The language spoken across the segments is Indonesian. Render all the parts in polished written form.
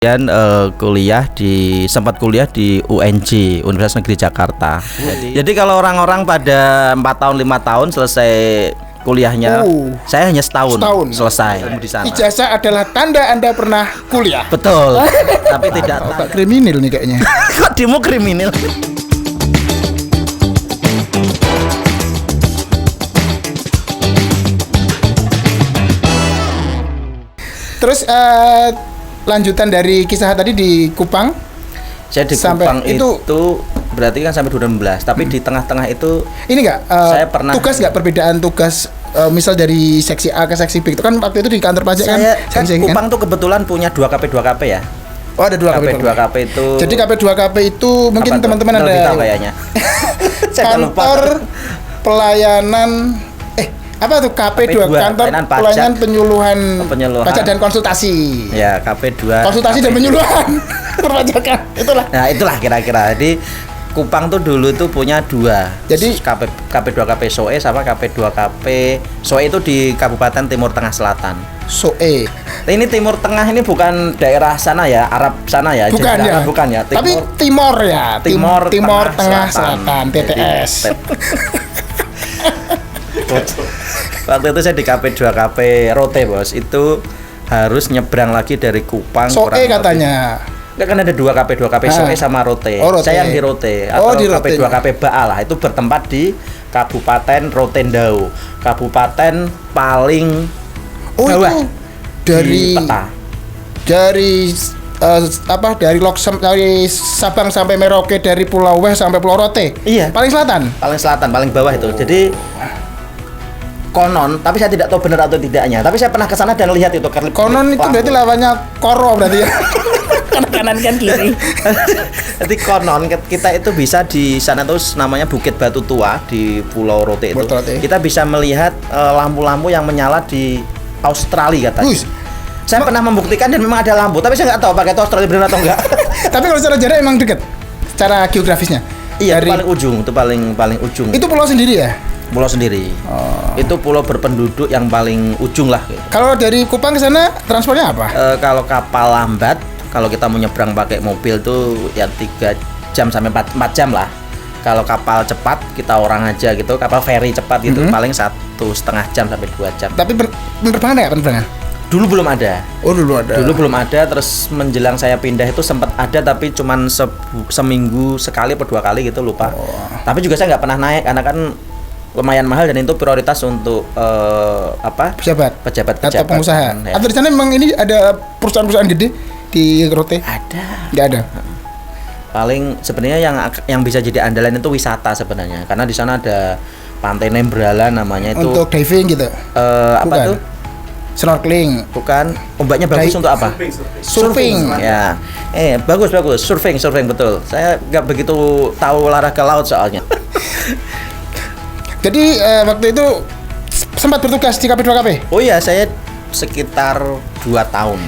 Sempat kuliah di UNJ, Universitas Negeri Jakarta. Jadi kalau orang-orang pada 4 tahun 5 tahun selesai kuliahnya, saya hanya setahun selesai di sana. Ijazah adalah tanda Anda pernah kuliah. Betul. Tapi tidak otak kriminal nih kayaknya. Kok demo kriminal? Terus lanjutan dari kisah tadi di Kupang. Saya di Kupang itu berarti kan sampai 2016. Tapi di tengah-tengah itu ini enggak saya pernah tugas enggak perbedaan tugas misal dari seksi A ke seksi B itu kan waktu itu di kantor pajak kan Kupang tuh kebetulan punya 2 KP 2 KP ya. Oh, ada 2 KP 2 KP itu. Jadi KP 2 KP itu mungkin teman-teman ada tahu kayaknya. Kantor pelayanan apa tuh KP2 kantor pelayanan penyuluhan pajak dan konsultasi. Ya, KP2 konsultasi dan penyuluhan perpajakan. Itulah kira-kira. Jadi Kupang tuh dulu tuh punya 2. Jadi KP2 KP SOE sama KP2 KP SOE itu di Kabupaten Timur Tengah Selatan. SOE. Ini Timur Tengah ini bukan daerah sana ya, Arab sana ya. Bukan ya. Bukan ya. Tapi Timur ya. Timur Tengah Selatan, TTS. Waktu itu saya di KP2 KP Rote, Bos. Itu harus nyebrang lagi dari Kupang. SOE katanya. Kan ada 2 KP, 2 KP SOE sama Rote. Rote. Saya yang di Rote. Atau di KP 2 KP Baalah itu bertempat di Kabupaten Rotendao. Kabupaten paling bawah itu dari peta. Dari dari Sabang sampai Merauke, dari Pulau Weh sampai Pulau Rote. Iya. Paling selatan, paling bawah itu. Jadi konon, tapi saya tidak tahu benar atau tidaknya. Tapi saya pernah ke sana dan lihat itu. Konon itu berarti lawannya Koro berarti ya. Kanan kan kiri. Jadi konon kita itu bisa di sana tuh namanya Bukit Batu Tua di Pulau Rote itu. Kita bisa melihat lampu-lampu yang menyala di Australia katanya. Saya pernah membuktikan dan memang ada lampu, tapi saya nggak tahu pakai itu Australia benar atau enggak. Tapi kalau secara jarak emang dekat, secara geografisnya. Iya, paling ujung, itu paling ujung. Itu pulau sendiri ya? Pulau sendiri. Itu pulau berpenduduk yang paling ujung lah. Gitu. Kalau dari Kupang ke sana transportnya apa? Kalau kapal lambat, kalau kita mau nyebrang pakai mobil tuh ya 3 jam sampai 4 jam lah. Kalau kapal cepat kita orang aja gitu, kapal feri cepat gitu paling 1,5 jam sampai 2 jam. Tapi penerbangan ada nggak penerbangan? Dulu belum ada. Oh, dulu belum ada. Terus menjelang saya pindah itu sempat ada, tapi cuman seminggu sekali atau 2 kali gitu, lupa. Tapi juga saya nggak pernah naik karena kan lumayan mahal dan itu prioritas untuk pejabat atau pengusaha. Ya. Atau di sana memang ini ada perusahaan-perusahaan gede di Rote? Ada. Nggak ada. Paling sebenarnya yang bisa jadi andalan itu wisata sebenarnya, karena di sana ada Pantai Nembrala namanya itu. Untuk diving gitu? Apa tuh? Snorkeling. Bukan. Ombaknya bagus untuk apa? Surfing. Ya. Bagus. Surfing betul. Saya nggak begitu tahu olahraga laut soalnya. Jadi waktu itu sempat bertugas di KP2KP? Oh iya, saya sekitar 2 tahun.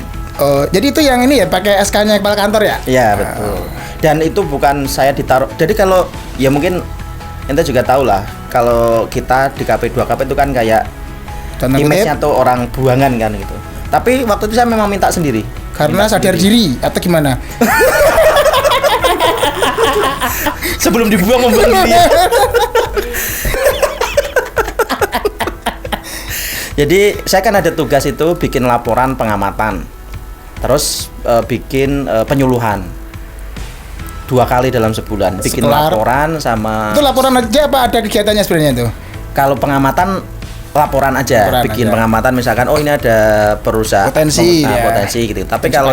Jadi itu yang ini ya, pakai SK-nya kepala kantor ya? Iya, betul. Dan itu bukan saya ditaruh. Jadi kalau ya mungkin ente juga tahu lah, kalau kita di KP2KP itu kan kayak image-nya tuh orang buangan kan gitu. Tapi waktu itu saya memang minta sendiri. Karena sadar diri atau gimana? Sebelum dibuang membuang diri. Jadi saya kan ada tugas itu bikin laporan pengamatan, terus bikin penyuluhan 2 kali dalam sebulan. Bikin laporan sama. Itu laporan aja apa ada kegiatannya sebenarnya itu? Kalau pengamatan laporan aja, bikin pengamatan misalkan ini ada perusahaan potensi gitu. Tapi kalau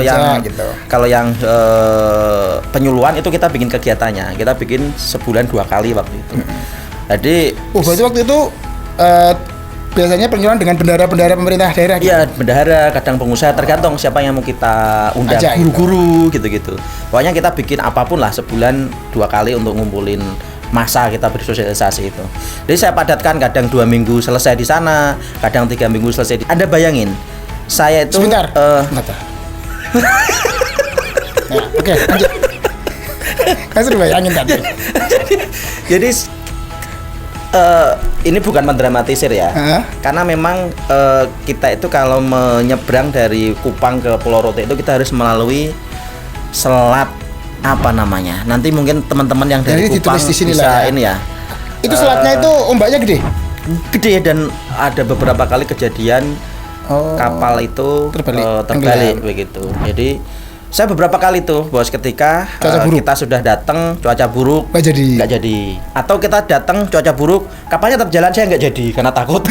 yang penyuluhan itu kita bikin kegiatannya, kita bikin sebulan 2 kali waktu itu. Jadi berarti waktu itu biasanya penyuluhan dengan bendahara pemerintah daerah gitu? Iya, bendahara, kadang pengusaha, tergantung siapa yang mau kita undang, guru-guru gitu-gitu. Pokoknya kita bikin apapun lah sebulan 2 kali untuk ngumpulin masa kita bersosialisasi itu. Jadi saya padatkan kadang 2 minggu selesai di sana, kadang 3 minggu selesai Anda bayangin, saya itu sebentar. Oke, lanjut. Kan sudah bayangin tadi. Jadi ini bukan mendramatisir ya, karena memang kita itu kalau menyeberang dari Kupang ke Pulau Rote itu kita harus melalui selat apa namanya? Nanti mungkin teman-teman yang dari Jadi Kupang ditulis di sini bisa lah ya. ini ya. Itu selatnya itu ombaknya gede. Gede dan ada beberapa kali kejadian kapal itu terbalik begitu. Jadi saya beberapa kali tuh bos ketika kita sudah datang cuaca buruk nggak jadi, atau kita datang cuaca buruk kapalnya tetap jalan, saya nggak jadi karena takut.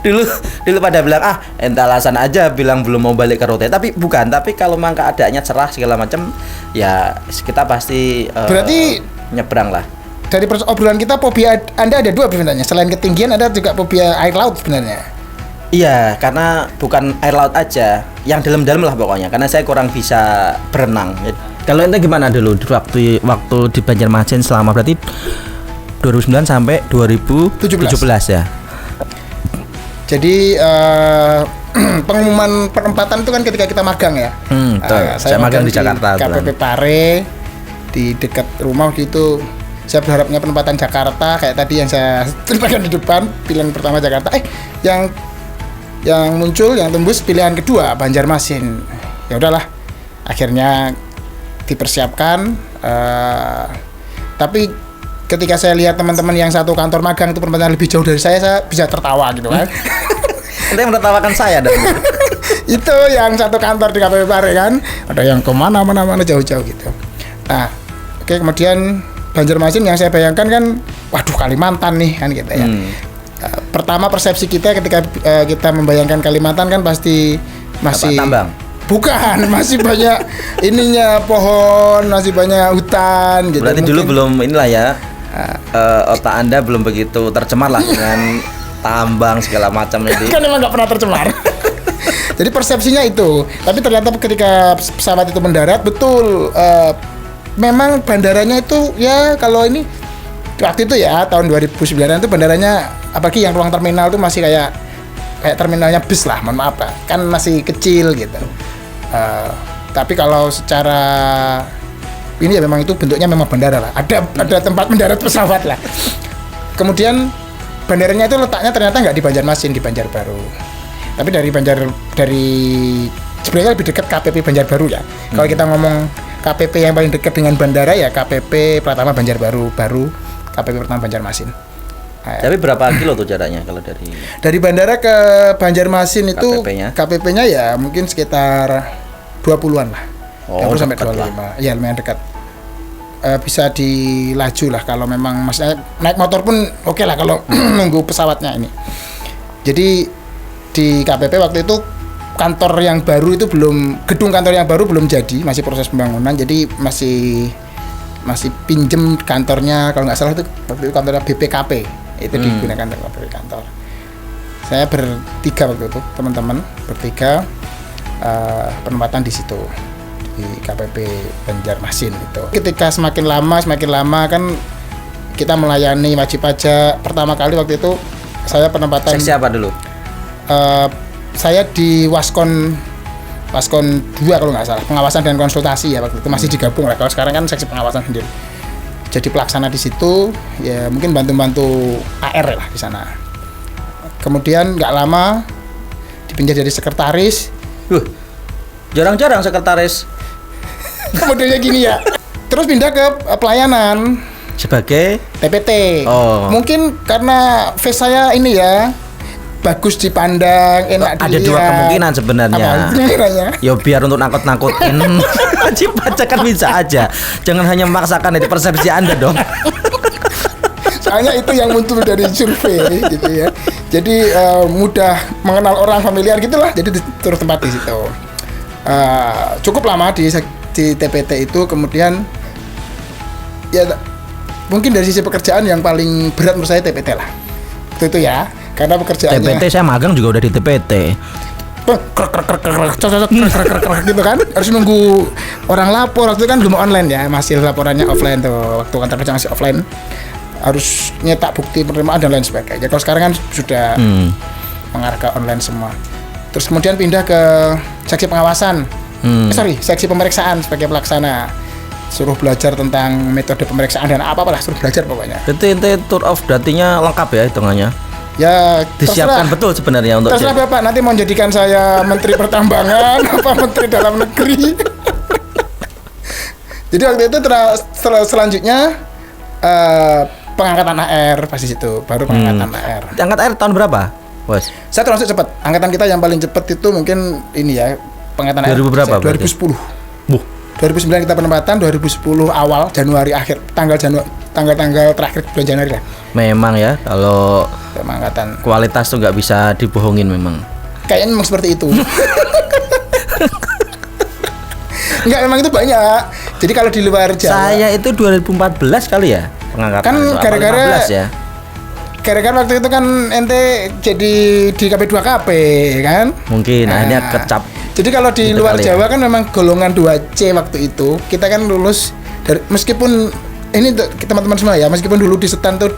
dulu pada bilang entah alasan aja bilang belum mau balik ke Rote, tapi bukan, tapi kalau memang keadaannya cerah segala macam ya kita pasti berarti nyebrang lah. Dari obrolan kita fobia Anda ada 2 sebenarnya, selain ketinggian ada juga fobia air laut sebenarnya. Iya, karena bukan air laut aja, yang dalam-dalam lah pokoknya, karena saya kurang bisa berenang. Kalau ente gimana dulu waktu di Banjarmasin selama berarti 2009 sampai 2017 ya? Jadi pengumuman penempatan itu kan ketika kita magang ya. Saya magang di Jakarta. KPP Pare di dekat rumah gitu. Saya berharapnya penempatan Jakarta kayak tadi yang saya ceritakan di depan, pilihan pertama Jakarta. Yang muncul, yang tembus pilihan kedua Banjarmasin. Ya udahlah, akhirnya dipersiapkan. Tapi ketika saya lihat teman-teman yang satu kantor magang itu penempatan lebih jauh dari saya bisa tertawa gitu kan. Ente menertawakan saya dan itu yang satu kantor di KPP Pare kan, ada yang kemana-mana jauh-jauh gitu. Nah, oke, kemudian Banjarmasin yang saya bayangkan kan, waduh Kalimantan nih kan gitu ya. Pertama persepsi kita ketika kita membayangkan Kalimantan kan pasti masih tambang. Bukan, masih banyak ininya pohon, masih banyak hutan gitu. Berarti dulu belum inilah ya. Otak Anda belum begitu tercemar lah dengan tambang segala macam ini. Kan emang nggak pernah tercemar. Jadi persepsinya itu. Tapi ternyata ketika pesawat itu mendarat, betul memang bandaranya itu ya kalau ini waktu itu ya tahun 2009 itu bandaranya apalagi yang ruang terminal itu masih kayak terminalnya bis lah, mohon maaf lah, kan masih kecil gitu. Tapi kalau secara ini ya memang itu bentuknya memang bandara lah. Ada tempat mendarat pesawat lah. Kemudian bandaranya itu letaknya ternyata nggak di Banjarmasin, di Banjarbaru. Tapi dari sebenarnya lebih dekat KPP Banjarbaru ya. Kalau kita ngomong KPP yang paling dekat dengan bandara ya KPP Pratama Banjarbaru, baru KPP Pratama Banjarmasin. Tapi berapa kilo tuh jaraknya kalau dari bandara ke Banjarmasin itu KPP-nya ya mungkin sekitar 20-an lah. 20 sampai 25. Iya, lumayan dekat. Bisa dilaju lah kalau memang maksudnya naik motor pun oke lah kalau nunggu pesawatnya ini. Jadi di KPP waktu itu gedung kantor yang baru belum jadi, masih proses pembangunan, jadi masih pinjem kantornya, kalau nggak salah itu waktu itu kantornya BPKP itu digunakan sebagai kantor. Saya bertiga waktu itu, teman-teman bertiga penempatan di situ di KPP Banjarmasin itu. Ketika semakin lama kan kita melayani wajib pajak. Pertama kali waktu itu saya penempatan. Seksi apa dulu? Saya di Waskon 2 kalau nggak salah, pengawasan dan konsultasi ya waktu itu masih digabung lah. Kalau sekarang kan seksi pengawasan sendiri. Jadi pelaksana di situ ya mungkin bantu-bantu AR lah di sana. Kemudian nggak lama dipindah jadi sekretaris. Jarang-jarang sekretaris. Modelnya gini ya. Terus pindah ke pelayanan sebagai TPT. Mungkin karena face saya ini ya bagus dipandang, enak dilihat. Ada dua kemungkinan sebenarnya. Ya biar untuk nakut-nakutin wajib pajak kan bisa aja. Jangan hanya memaksakan itu persepsi Anda dong. Soalnya itu yang muncul dari survei gitu ya. Jadi mudah mengenal orang, familiar gitulah. Jadi terus tempat di situ. Cukup lama di TPT itu, kemudian ya mungkin dari sisi pekerjaan yang paling berat menurut saya TPT lah. Itu ya. Karena pekerjaannya TPT saya magang juga udah di TPT. Gitu kan, harus nunggu orang lapor. Waktu itu kan belum online ya, masih laporannya offline tuh. Waktu kantor kerja masih offline, harus nyetak bukti penerimaan dan lain sebagainya. Kalau sekarang kan sudah mengarah ke online semua. Terus kemudian pindah ke seksi pengawasan, seksi pemeriksaan sebagai pelaksana. Suruh belajar tentang metode pemeriksaan dan apa-apa lah, suruh belajar pokoknya. Itu tour of datinya lengkap ya hitungannya? Ya disiapkan terserah. betul sebenarnya untuk Terserah Bapak nanti mau jadikan saya Menteri Pertambangan apa Menteri Dalam Negeri. Jadi waktu itu selanjutnya pengangkatan AR pasti situ, baru pengangkatan AR. Angkat air tahun berapa, Bos? Saya termasuk cepat. Angkatan kita yang paling cepat itu mungkin ini ya, pengangkatan AR. 2000 berapa? 2010. Buh. 2009 kita penempatan, 2010 awal Januari akhir, tanggal terakhir bulan Januari lah. Memang ya, kalau Pengangkatan. kualitas tuh nggak bisa dibohongin memang. Kayaknya memang seperti itu. Enggak, memang itu banyak. Jadi kalau di luar Jawa. Saya itu 2014 kali ya pengangkatan. Kan itu. Apa gara-gara 15 ya. Gara-gara waktu itu kan ente jadi di KP2KP kan? Mungkin akhirnya kecap. Jadi kalau di Gitu luar kali Jawa kan memang golongan 2C waktu itu. Kita kan lulus dari, meskipun ini teman-teman semua ya, meskipun dulu di setan tuh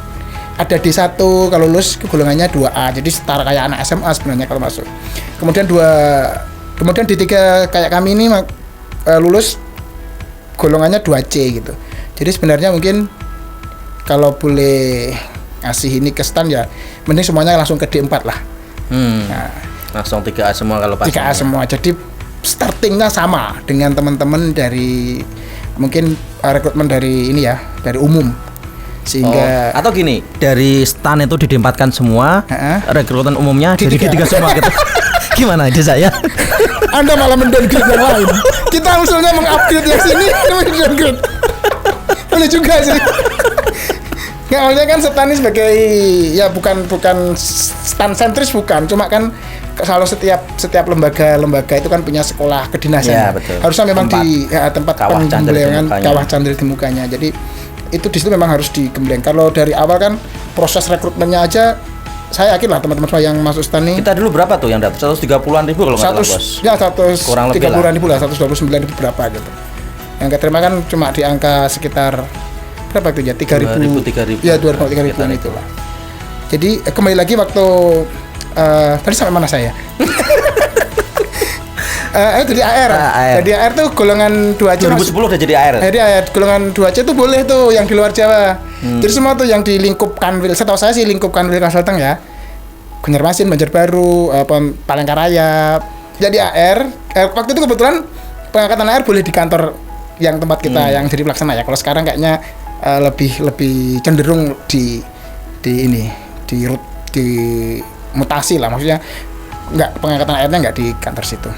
ada D1, kalau lulus golongannya 2A. Jadi setara kayak anak SMA sebenarnya kalau masuk. Kemudian D3 kayak kami ini lulus golongannya 2C gitu. Jadi sebenarnya mungkin kalau boleh ngasih ini ke stan ya mending semuanya langsung ke D4 lah. Nah, langsung 3A semua kalau pas 3A semua. Jadi startingnya sama dengan teman-teman dari mungkin rekrutmen dari ini ya, dari umum. Sehingga atau gini, dari stan itu didempatkan semua, rekrutmen umumnya dari D3 semua gitu. Gimana ide saya? Anda malah mendowngrade yang lain. Kita usulnya mengupgrade yang sini, mendowngrade. Boleh juga sih. Nggak, maksudnya kan stan ini sebagai ya bukan stan sentris, bukan, cuma kan kalau setiap lembaga itu kan punya sekolah kedinasan. Ya, betul. Harusnya memang tempat pembelajaran kawah candil di mukanya. Jadi itu di situ memang harus digembleng. Kalau dari awal kan proses rekrutmennya aja, saya yakin lah teman-teman semua yang masuk stan ini. Kita dulu berapa tuh yang dapat? 130-an ribu kalau nggak salah, Bos. Ya 130 kurang lebih ribu lah, 129 ribu berapa gitu. Yang keterima kan cuma di angka sekitar berapa itu ya, 3.000. Ya 3.000 itulah. Jadi kembali lagi waktu tadi sampai mana saya? Jadi AR. Jadi AR tuh golongan 2C. 2010 udah jadi AR. Jadi AR golongan 2C tuh boleh tuh yang di luar Jawa. Jadi semua tuh yang di lingkup Kanwil, setahu saya sih lingkup Kanwil Kalsel ya. Banjarmasin, Banjarbaru, Palangkaraya. Jadi AR waktu itu kebetulan pengangkatan AR boleh di kantor yang tempat kita yang jadi pelaksana ya. Kalau sekarang kayaknya lebih cenderung di mutasi lah, maksudnya nggak, pengangkatan AR-nya nggak di kantor situ.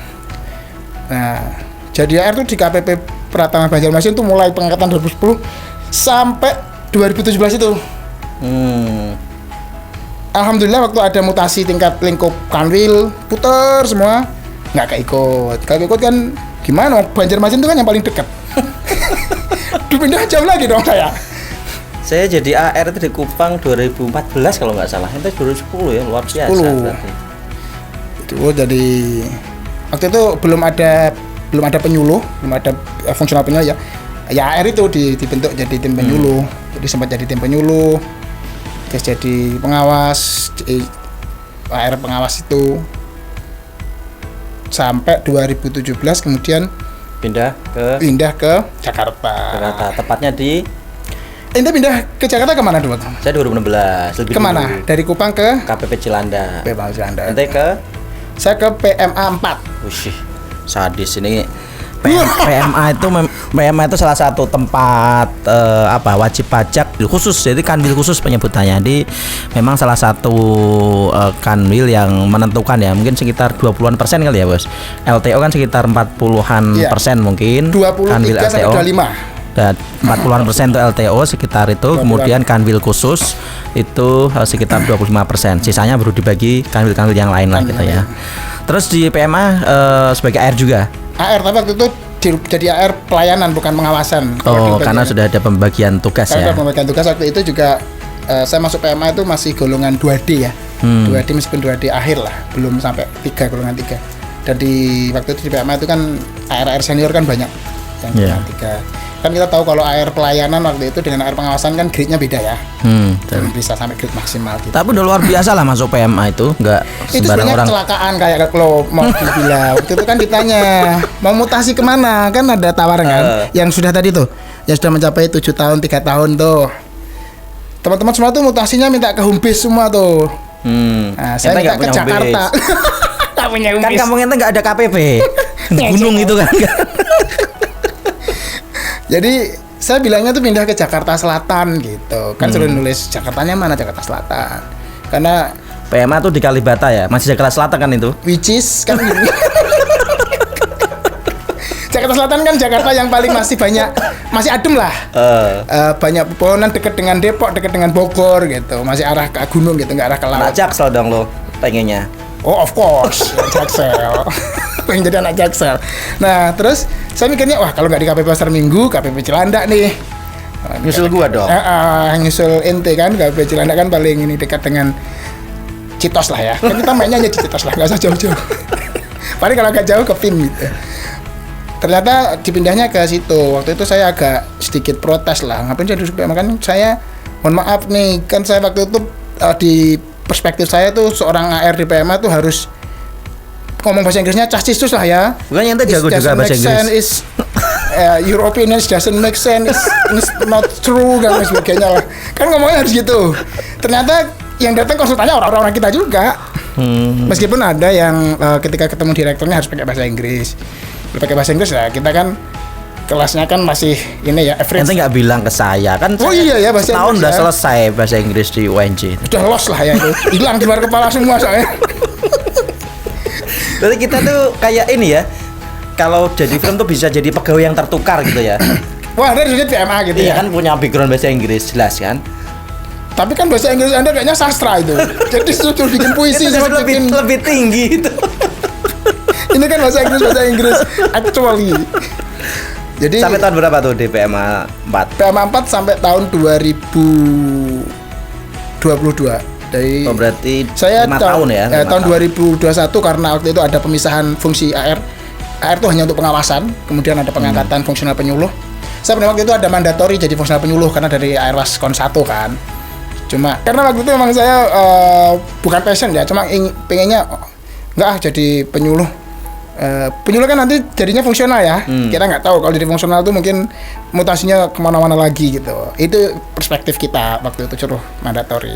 Nah, jadi AR tuh di KPP Pratama Banjarmasin tuh mulai pengangkatan 2010 sampai 2017 itu. Alhamdulillah waktu ada mutasi tingkat lingkup Kanwil, puter semua, nggak keikut. Kalau ikut kan gimana? Banjarmasin itu kan yang paling dekat. Pindah jauh lagi dong saya. Saya jadi AR itu di Kupang 2014 kalau nggak salah. Itu 2010 ya, luar biasa. 10. Berarti. Itu jadi waktu itu belum ada penyuluh, belum ada fungsional penyuluh ya. Ya AR itu dibentuk jadi tim penyuluh. Jadi sempat jadi tim penyuluh. Terus jadi pengawas, AR pengawas itu sampai 2017 kemudian pindah ke Jakarta. Tepatnya di Ente pindah ke Jakarta kemana dulu? Saya 2016. Lebih kemana? dulu. Dari Kupang ke KPP Cilanda. Ente ke? Saya ke PMA 4. Wih, sadis ini. PMA itu salah satu tempat wajib pajak khusus, jadi kanwil khusus penyebutannya. Jadi memang salah satu kanwil yang menentukan ya, mungkin sekitar 20-an persen kali ya, Bos. LTO kan sekitar 40-an persen mungkin. 23 sampai 25. Dan 40-an persen itu LTO sekitar itu, kemudian kanwil khusus itu sekitar 25%. Sisanya baru dibagi kanwil-kanwil yang lain lah gitu ya. Terus di PMA sebagai AR juga. AR, tapi waktu itu jadi AR pelayanan bukan pengawasan. Oh, karena sudah ada pembagian tugas ya. Ada pembagian tugas waktu itu juga saya masuk PMA itu masih golongan 2D ya. 2D meskipun 2D akhir lah, belum sampai 3 golongan 3. Dan di waktu itu di PMA itu kan AR senior kan banyak yang golongan 3. Kan kita tahu kalau AR pelayanan waktu itu dengan AR pengawasan kan grade-nya beda ya. Dan bisa sampai grade maksimal gitu. Tapi udah luar biasa lah masuk PMA itu, enggak sembarang orang. Itu kecelakaan kayak kalau mau dibilang. Waktu itu kan ditanya mau mutasi kemana, kan ada tawaran kan. Yang sudah tadi tuh, yang sudah mencapai 7 tahun, 3 tahun tuh. Teman-teman semua tuh mutasinya minta ke home base semua tuh. Nah, saya Ente minta nggak ke punya home Jakarta. base. Nggak punya home Kan base. kampung ente nggak ada KPP. Di gunung itu kan. Jadi saya bilangnya tuh pindah ke Jakarta Selatan gitu. Kan suruh nulis Jakartanya mana, Jakarta Selatan. Karena PMA tuh di Kalibata ya, masih Jakarta Selatan kan itu. which is kan gini. Jakarta Selatan kan Jakarta yang paling masih banyak, masih adem lah. Banyak pepohonan, dekat dengan Depok, dekat dengan Bogor gitu. Masih arah ke gunung gitu, nggak arah ke laut. Anak Jaksel dong lo pengennya. Oh of course, Jaksel. Pengen jadi anak Jaksel. Nah terus saya mikirnya, wah kalau nggak di KPP Pasar Minggu, KPP Cilandak nih. Nyusul gua dong. Nyusul ente kan, KPP Cilandak kan paling ini dekat dengan Citos lah ya. Kan kita mainnya aja di Citos lah, nggak usah jauh-jauh. Paling kalau agak jauh ke PIM gitu. Ternyata dipindahnya ke situ. Waktu itu saya agak sedikit protes lah. Ngapain saya duduk PMA, kan saya, mohon maaf nih, kan saya waktu itu di perspektif saya tuh seorang AR di PMA tuh harus ngomong bahasa Inggrisnya cah-cisus lah ya. Bukannya ente jago juga bahasa Inggris. Your opinion doesn't make sense, it's not true dan lain sebagainya lah. Kan ngomongnya harus gitu. Ternyata yang datang konsultannya orang-orang kita juga. Meskipun ada yang ketika ketemu direkturnya harus pakai bahasa Inggris. Pakai bahasa Inggris ya, kita kan kelasnya kan masih ini ya average. Ente nggak bilang ke saya kan. Oh iya ya, bahasa tahun Inggris udah ya. selesai bahasa Inggris di UNJ. Udah lost lah ya itu. Hilang di luar kepala semua soalnya. Berarti kita tuh kayak ini ya. Kalau jadi film tuh bisa jadi pegawai yang tertukar gitu ya. Wah, dari sudut PMA gitu Iya ya. kan punya background bahasa Inggris jelas kan. Tapi kan bahasa Inggris Anda kayaknya sastra itu. Jadi suruh bikin puisi Itu sama lebih bikin. lebih tinggi itu. Ini kan bahasa Inggris actually. Jadi Sampai tahun berapa tuh di PMA 4? PMA 4 sampai tahun 2022. Dari Oh berarti saya 5 tahun ya? 5 tahun 2021 karena waktu itu ada pemisahan fungsi AR. AR itu hanya untuk pengawasan, kemudian ada pengangkatan fungsional penyuluh. Saya pada waktu itu ada mandatori jadi fungsional penyuluh karena dari AR was Kon 1 kan. Cuma karena waktu itu memang saya bukan passion ya, cuma pengennya jadi penyuluh. Penyuluh kan nanti jadinya fungsional ya. Kita nggak tahu kalau jadi fungsional itu mungkin mutasinya kemana-mana lagi gitu. Itu perspektif kita waktu itu suruh mandatori.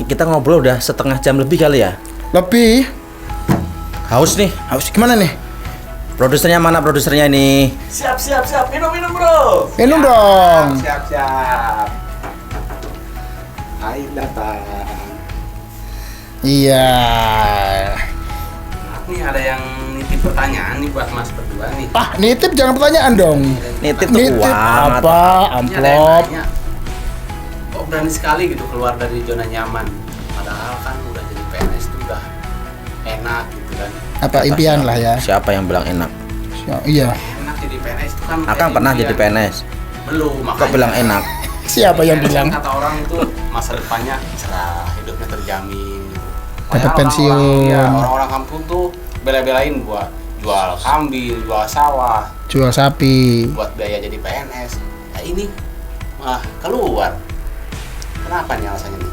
Kita ngobrol udah setengah jam lebih kali ya? Lebih Haus nih. harus gimana nih? Produsernya mana produsernya ini? Siap, minum bro. Minum dong. Siap. Air datang. Iya. Nih ada yang nitip pertanyaan nih buat mas berdua nih. Nitip jangan pertanyaan dong. Nitip tuh uang apa? Ini ada yang Amplop. nanya, kok berani sekali gitu keluar dari zona nyaman. Padahal kan udah jadi PNS tuh udah enak gitu kan. Apa impian lah ya. Siapa yang bilang enak? Iya. Enak jadi PNS itu kan. Akang pernah jadi PNS. Belum, Kok makanya. bilang enak? Siapa yang PNS bilang? Kata orang itu masa depannya cerah, hidupnya terjamin. Dapat Makanya pensiun. orang-orang kampung tuh bela-belain buat jual kambing, jual sawah, Jual sapi. buat biaya jadi PNS. Nah ini malah keluar. Kenapa nih alasannya nih?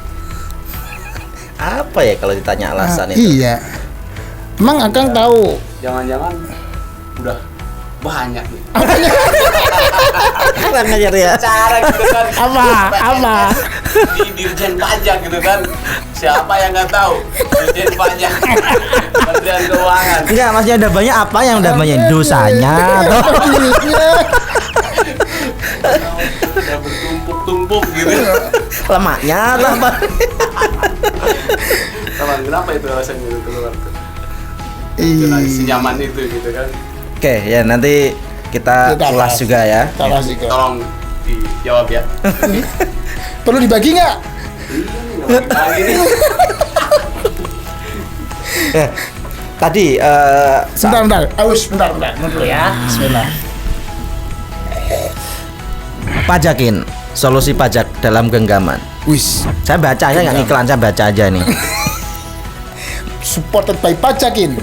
Apa ya kalau ditanya alasan itu? Iya. Emang Akang tahu Jangan-jangan udah banyak nih. Kurang ajar ya. Cara gitu kan. Apa? Di Dirjen Pajak gitu kan. Siapa yang nggak tahu? Dirjen Pajak. Kementerian Keuangan. Enggak, maksudnya udah banyak apa yang udah banyak dosanya atau duitnya. Udah bertumpuk-tumpuk gitu. lemaknya atau apa? Teman, kenapa itu alasannya itu keluar tuh? Iya. Senyaman itu gitu kan. Oke, ya nanti kita Kita ulas bahas. juga ya. Kita bahas juga. Tolong dijawab ya. Perlu dibagi nggak? Lagi nih. Tadi Bentar. Bentar. Dulu ya. Bismillah. pajakin solusi pajak dalam genggaman. Wis. Saya baca, saya nggak ngiklan, saya baca aja nih. Supported by Pajakin.